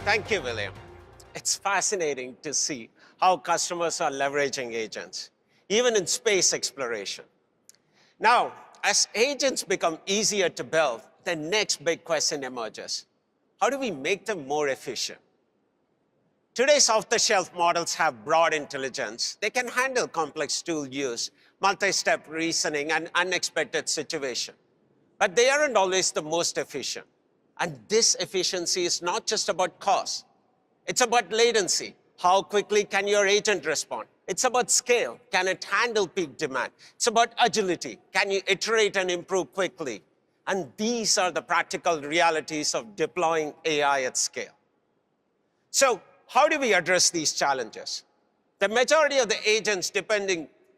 Thank you, William. It's fascinating to see how customers are leveraging agents, even in space exploration. Now, as agents become easier to build, the next big question emerges. How do we make them more efficient? Today's off-the-shelf models have broad intelligence. They can handle complex tool use, multi-step reasoning, and unexpected situations. But they aren't always the most efficient. And this efficiency is not just about cost. It's about latency. How quickly can your agent respond? It's about scale. Can it handle peak demand? It's about agility. Can you iterate and improve quickly? And these are the practical realities of deploying AI at scale. So how do we address these challenges? The majority of the agents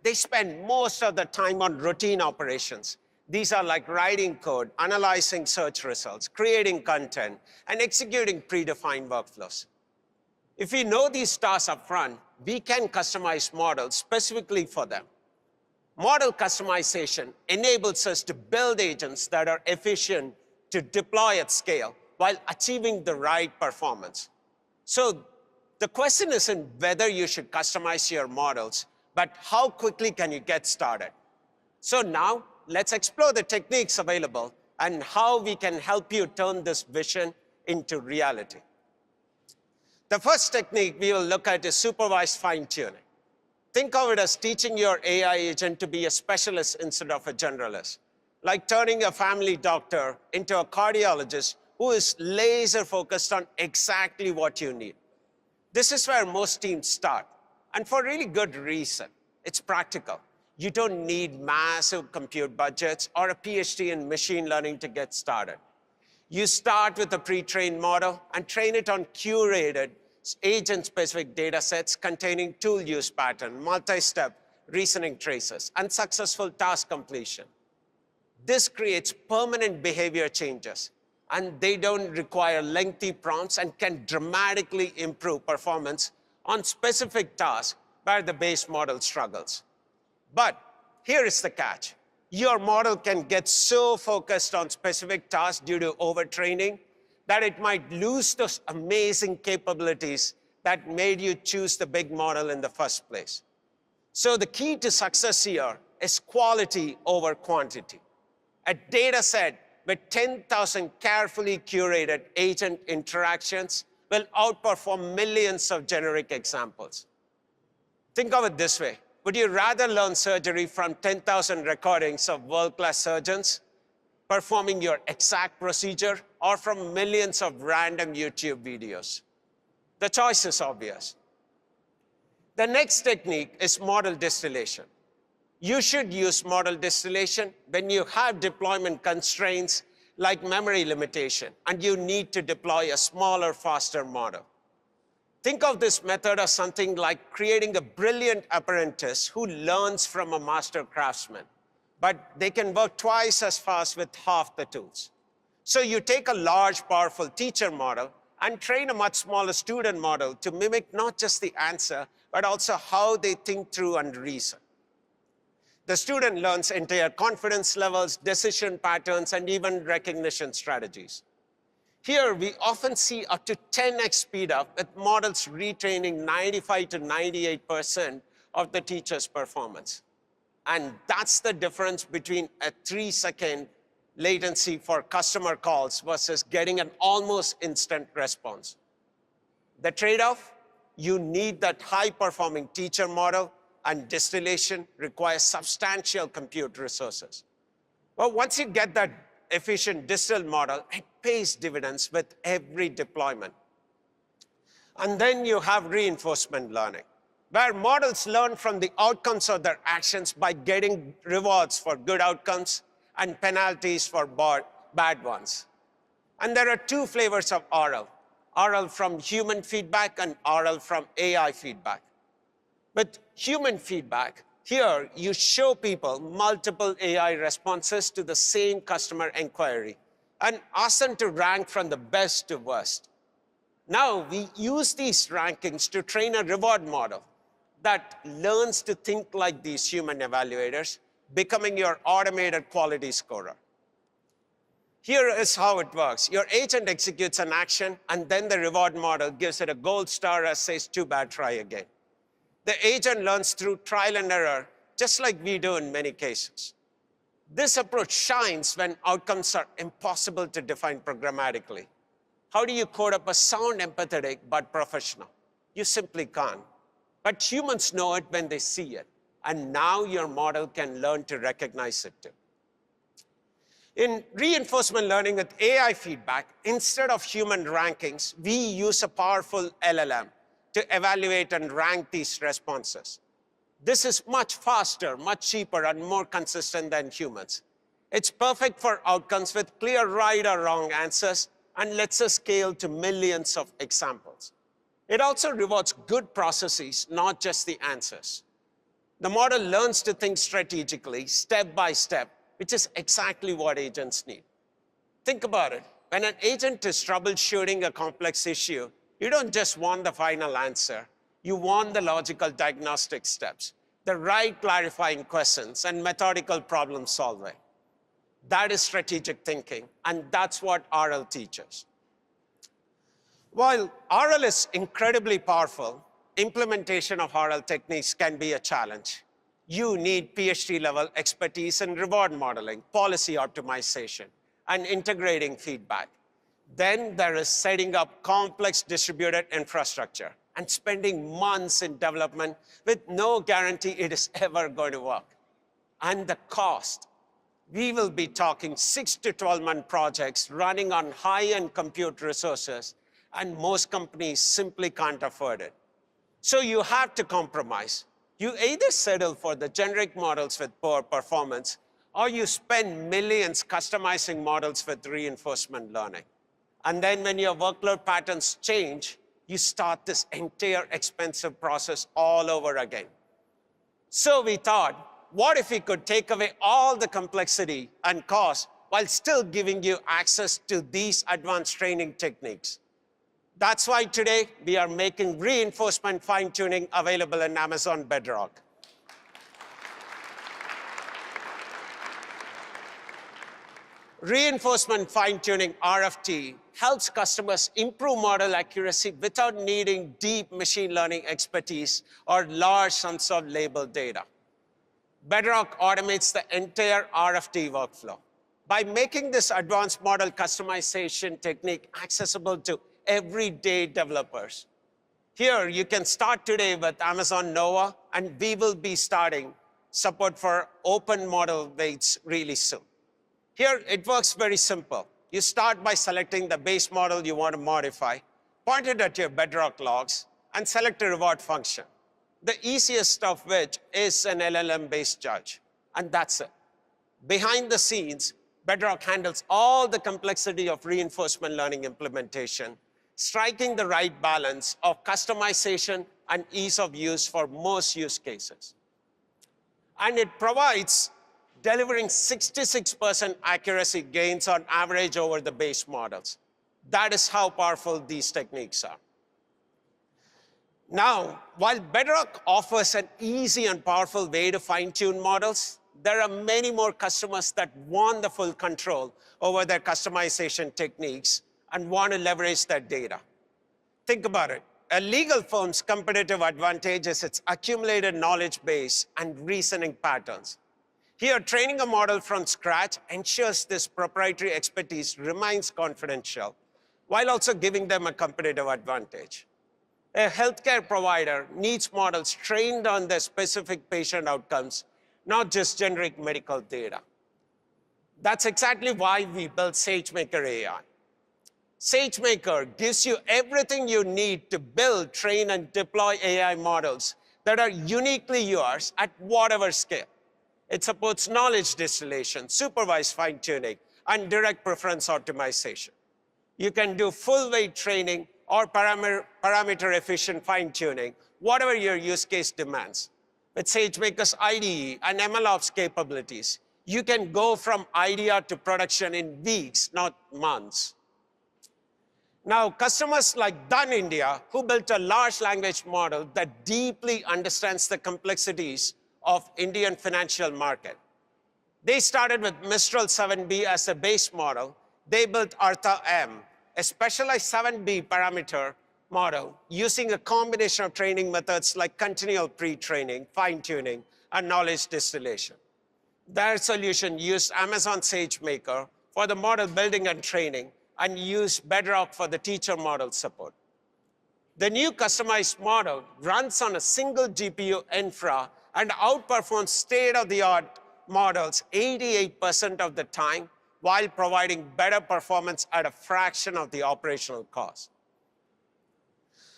they spend most of the time on routine operations. These are like writing code, analyzing search results, creating content, and executing predefined workflows. If we know these tasks up front, we can customize models specifically for them. Model customization enables us to build agents that are efficient to deploy at scale while achieving the right performance. So the question isn't whether you should customize your models, but how quickly can you get started? So now, let's explore the techniques available and how we can help you turn this vision into reality. The first technique we will look at is supervised fine-tuning. Think of it as teaching your AI agent to be a specialist instead of a generalist, like turning a family doctor into a cardiologist who is laser-focused on exactly what you need. This is where most teams start, and for really good reason. It's practical. You don't need massive compute budgets or a PhD in machine learning to get started. You start with a pre-trained model and train it on curated agent-specific datasets containing tool use pattern, multi-step reasoning traces, and successful task completion. This creates permanent behavior changes, and they don't require lengthy prompts and can dramatically improve performance on specific tasks where the base model struggles. But here is the catch. Your model can get so focused on specific tasks due to overtraining that it might lose those amazing capabilities that made you choose the big model in the first place. So the key to success here is quality over quantity. A data set with 10,000 carefully curated agent interactions will outperform millions of generic examples. Think of it this way. Would you rather learn surgery from 10,000 recordings of world-class surgeons performing your exact procedure, or from millions of random YouTube videos? The choice is obvious. The next technique is model distillation. You should use model distillation when you have deployment constraints like memory limitation, and you need to deploy a smaller, faster model. Think of this method as something like creating a brilliant apprentice who learns from a master craftsman, but they can work twice as fast with half the tools. So you take a large, powerful teacher model and train a much smaller student model to mimic not just the answer, but also how they think through and reason. The student learns entire confidence levels, decision patterns, and even recognition strategies. Here, we often see up to 10x speed up with models retraining 95 to 98% of the teacher's performance. And that's the difference between a 3-second latency for customer calls versus getting an almost instant response. The trade-off, you need that high-performing teacher model, and distillation requires substantial compute resources. But once you get that efficient distilled model, it pays dividends with every deployment. And then you have reinforcement learning, where models learn from the outcomes of their actions by getting rewards for good outcomes and penalties for bad ones. And there are two flavors of RL. RL from human feedback and RL from AI feedback. With human feedback, here you show people multiple AI responses to the same customer inquiry and ask them to rank from the best to worst. Now we use these rankings to train a reward model that learns to think like these human evaluators, becoming your automated quality scorer. Here is how it works. Your agent executes an action, and then the reward model gives it a gold star and says, too bad, try again. The agent learns through trial and error, just like we do in many cases. This approach shines when outcomes are impossible to define programmatically. How do you code up a sound empathetic but professional? You simply can't. But humans know it when they see it. And now your model can learn to recognize it too. In reinforcement learning with AI feedback, instead of human rankings, we use a powerful LLM to evaluate and rank these responses. This is much faster, much cheaper, and more consistent than humans. It's perfect for outcomes with clear right or wrong answers and lets us scale to millions of examples. It also rewards good processes, not just the answers. The model learns to think strategically, step by step, which is exactly what agents need. Think about it. When an agent is troubleshooting a complex issue, you don't just want the final answer. You want the logical diagnostic steps, the right clarifying questions, and methodical problem solving. That is strategic thinking, and that's what RL teaches. While RL is incredibly powerful, implementation of RL techniques can be a challenge. You need PhD-level expertise in reward modeling, policy optimization, and integrating feedback. Then there is setting up complex distributed infrastructure and spending months in development with no guarantee it is ever going to work. And the cost. We will be talking 6 to 12-month projects running on high-end compute resources, and most companies simply can't afford it. So you have to compromise. You either settle for the generic models with poor performance, or you spend millions customizing models with reinforcement learning. And then when your workload patterns change, you start this entire expensive process all over again. So we thought, what if we could take away all the complexity and cost while still giving you access to these advanced training techniques? That's why today we are making reinforcement fine-tuning available in Amazon Bedrock. Reinforcement fine-tuning, RFT, helps customers improve model accuracy without needing deep machine learning expertise or large sums of labeled data. Bedrock automates the entire RFT workflow. By making this advanced model customization technique accessible to everyday developers. Here, you can start today with Amazon Nova, and we will be starting support for open model weights really soon. Here, it works very simple. You start by selecting the base model you want to modify, point it at your Bedrock logs, and select a reward function, the easiest of which is an LLM-based judge, and that's it. Behind the scenes, Bedrock handles all the complexity of reinforcement learning implementation, striking the right balance of customization and ease of use for most use cases. And it provides delivering 66% accuracy gains on average over the base models. That is how powerful these techniques are. Now, while Bedrock offers an easy and powerful way to fine-tune models, there are many more customers that want the full control over their customization techniques and want to leverage that data. Think about it. A legal firm's competitive advantage is its accumulated knowledge base and reasoning patterns. Here, training a model from scratch ensures this proprietary expertise remains confidential, while also giving them a competitive advantage. A healthcare provider needs models trained on their specific patient outcomes, not just generic medical data. That's exactly why we built SageMaker AI. SageMaker gives you everything you need to build, train, and deploy AI models that are uniquely yours at whatever scale. It supports knowledge distillation, supervised fine-tuning, and direct preference optimization. You can do full-weight training or parameter-efficient fine-tuning, whatever your use case demands. With SageMaker's IDE and MLOps capabilities, you can go from idea to production in weeks, not months. Now, customers like Dun India, who built a large language model that deeply understands the complexities of Indian financial market. They started with Mistral 7B as a base model, They built Artha M, a specialized 7B parameter model using a combination of training methods like continual pre-training, fine-tuning, and knowledge distillation. Their solution used Amazon SageMaker for the model building and training and used Bedrock for the teacher model support. The new customized model runs on a single GPU infra and outperforms state-of-the-art models 88% of the time while providing better performance at a fraction of the operational cost.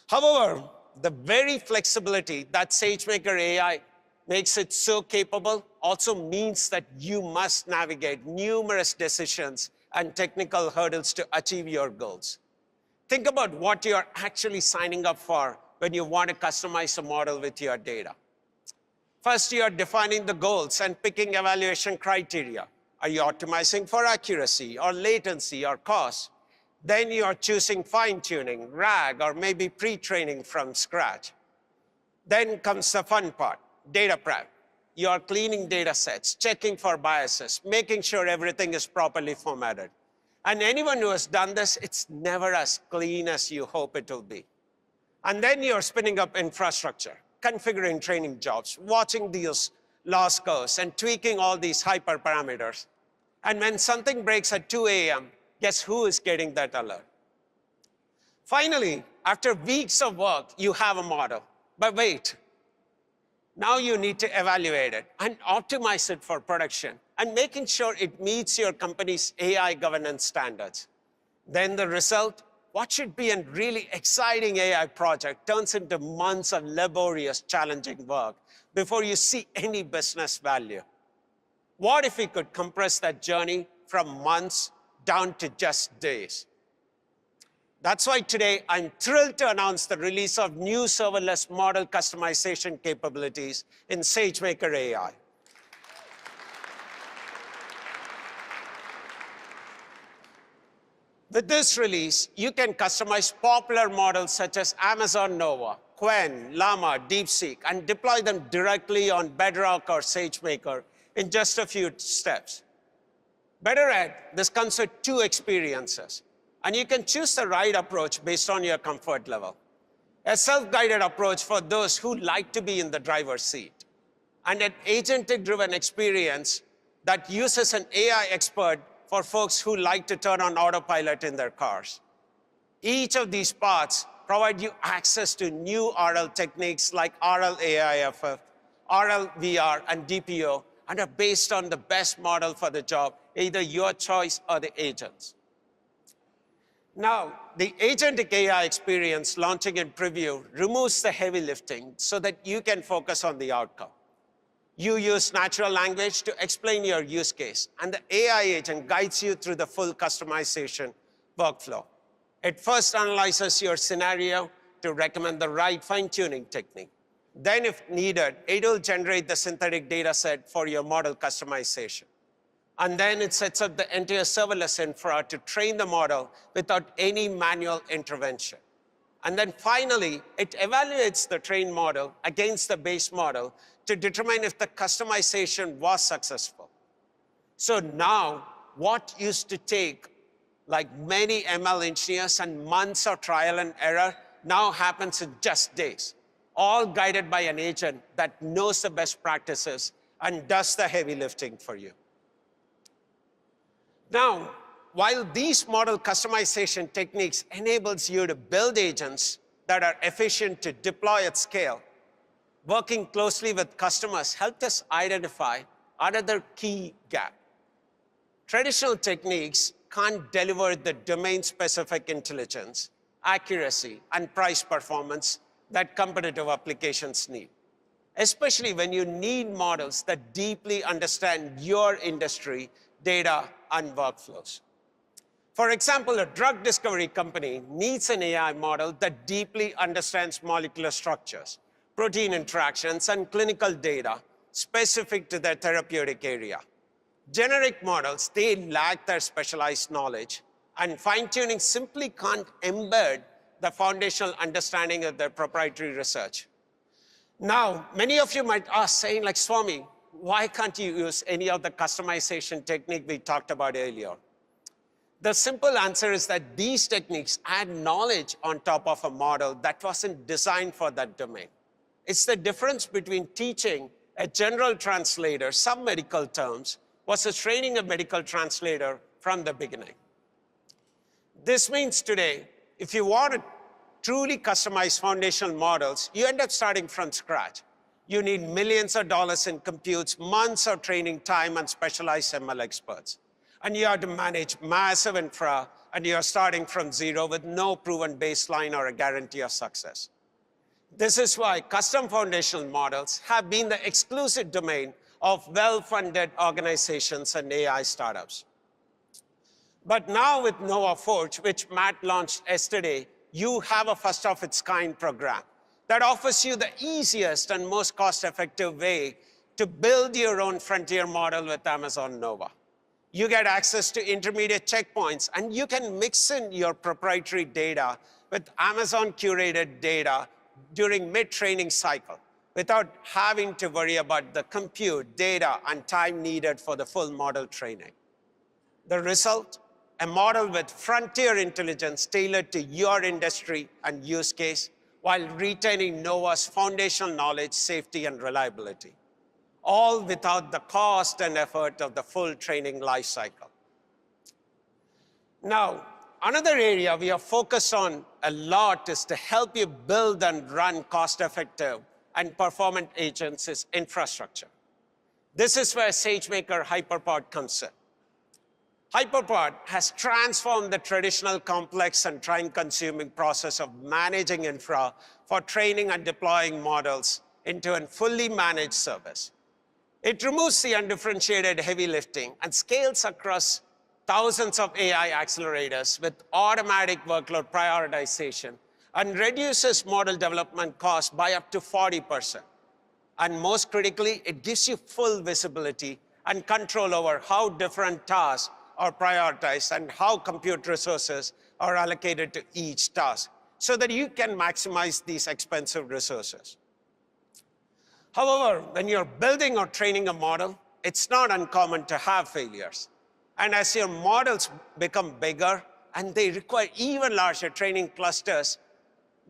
However, the very flexibility that SageMaker AI makes it so capable also means that you must navigate numerous decisions and technical hurdles to achieve your goals. Think about what you're actually signing up for when you want to customize a model with your data. First, you're defining the goals and picking evaluation criteria. Are you optimizing for accuracy or latency or cost? Then you're choosing fine-tuning, RAG, or maybe pre-training from scratch. Then comes the fun part, data prep. You're cleaning data sets, checking for biases, making sure everything is properly formatted. And anyone who has done this, it's never as clean as you hope it will be. And then you're spinning up infrastructure, configuring training jobs, watching these loss curves, and tweaking all these hyperparameters. And when something breaks at 2 a.m., guess who is getting that alert? Finally, after weeks of work, you have a model. But wait, now you need to evaluate it and optimize it for production and making sure it meets your company's AI governance standards. Then the result, what should be a really exciting AI project turns into months of laborious, challenging work before you see any business value. What if we could compress that journey from months down to just days? That's why today I'm thrilled to announce the release of new serverless model customization capabilities in SageMaker AI. With this release, you can customize popular models such as Amazon Nova, Qwen, Llama, DeepSeek, and deploy them directly on Bedrock or SageMaker in just a few steps. Better yet, this comes with 2 experiences, and you can choose the right approach based on your comfort level. A self-guided approach for those who like to be in the driver's seat, and an agentic-driven experience that uses an AI expert for folks who like to turn on autopilot in their cars. Each of these paths provide you access to new RL techniques like RL AIFF, RL VR, and DPO, and are based on the best model for the job, either your choice or the agent's. Now, the Agentic AI experience launching in preview removes the heavy lifting so that you can focus on the outcome. You use natural language to explain your use case, and the AI agent guides you through the full customization workflow. It first analyzes your scenario to recommend the right fine-tuning technique. Then, if needed, it will generate the synthetic data set for your model customization. And then it sets up the entire serverless infra to train the model without any manual intervention. And then finally, it evaluates the trained model against the base model to determine if the customization was successful. So now, what used to take like many ML engineers and months of trial and error now happens in just days, all guided by an agent that knows the best practices and does the heavy lifting for you. Now, while these model customization techniques enables you to build agents that are efficient to deploy at scale, working closely with customers helped us identify another key gap. Traditional techniques can't deliver the domain-specific intelligence, accuracy, and price performance that competitive applications need, especially when you need models that deeply understand your industry, data, and workflows. For example, a drug discovery company needs an AI model that deeply understands molecular structures, protein interactions, and clinical data specific to their therapeutic area. Generic models, they lack their specialized knowledge, and fine-tuning simply can't embed the foundational understanding of their proprietary research. Now, many of you might ask, saying like, Swami, why can't you use any of the customization technique we talked about earlier? The simple answer is that these techniques add knowledge on top of a model that wasn't designed for that domain. It's the difference between teaching a general translator some medical terms versus training a medical translator from the beginning. This means today, if you want to truly customize foundational models, you end up starting from scratch. You need millions of dollars in computes, months of training time, and specialized ML experts. And you have to manage massive infra, and you're starting from zero with no proven baseline or a guarantee of success. This is why custom foundational models have been the exclusive domain of well-funded organizations and AI startups. But now with Nova Forge, which Matt launched yesterday, you have a first-of-its-kind program that offers you the easiest and most cost-effective way to build your own frontier model with Amazon Nova. You get access to intermediate checkpoints, and you can mix in your proprietary data with Amazon-curated data during mid-training cycle without having to worry about the compute, data, and time needed for the full model training. The result? A model with frontier intelligence tailored to your industry and use case while retaining Nova's foundational knowledge, safety, and reliability, all without the cost and effort of the full training lifecycle. Now, another area we are focused on a lot is to help you build and run cost-effective and performant agents is infrastructure. This is where SageMaker HyperPod comes in. HyperPod has transformed the traditional complex and time-consuming process of managing infra for training and deploying models into a fully managed service. It removes the undifferentiated heavy lifting and scales across thousands of AI accelerators with automatic workload prioritization and reduces model development costs by up to 40%. And most critically, it gives you full visibility and control over how different tasks are prioritized and how compute resources are allocated to each task so that you can maximize these expensive resources. However, when you're building or training a model, it's not uncommon to have failures. And as your models become bigger and they require even larger training clusters,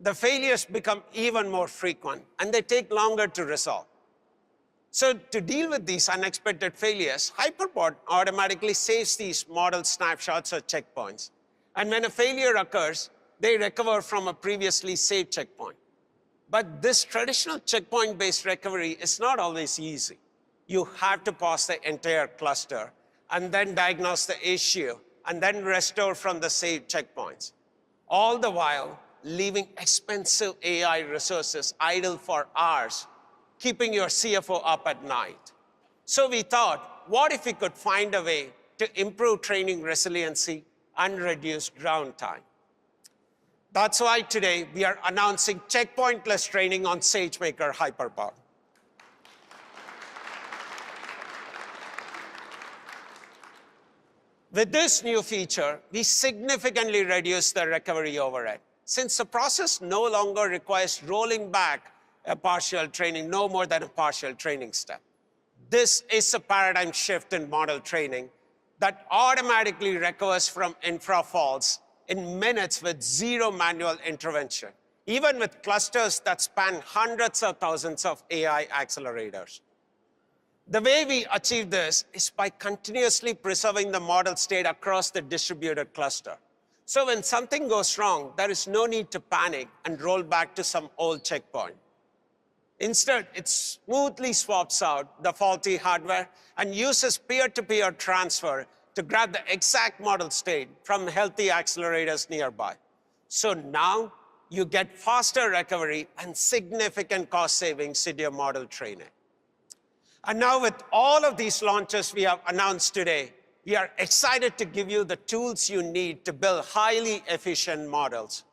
the failures become even more frequent and they take longer to resolve. So to deal with these unexpected failures, HyperPod automatically saves these model snapshots or checkpoints. And when a failure occurs, they recover from a previously saved checkpoint. But this traditional checkpoint-based recovery is not always easy. You have to pause the entire cluster and then diagnose the issue and then restore from the saved checkpoints, all the while leaving expensive AI resources idle for hours, keeping your CFO up at night. So we thought, what if we could find a way to improve training resiliency and reduce downtime? That's why today we are announcing Checkpointless Training on SageMaker HyperPod. With this new feature, we significantly reduce the recovery overhead, since the process no longer requires rolling back a partial training, no more than a partial training step. This is a paradigm shift in model training that automatically recovers from infra faults in minutes with zero manual intervention, even with clusters that span hundreds of thousands of AI accelerators. The way we achieve this is by continuously preserving the model state across the distributed cluster. So when something goes wrong, there is no need to panic and roll back to some old checkpoint. Instead, it smoothly swaps out the faulty hardware and uses peer-to-peer transfer to grab the exact model state from healthy accelerators nearby. So now you get faster recovery and significant cost savings in your model training. And now with all of these launches we have announced today, we are excited to give you the tools you need to build highly efficient models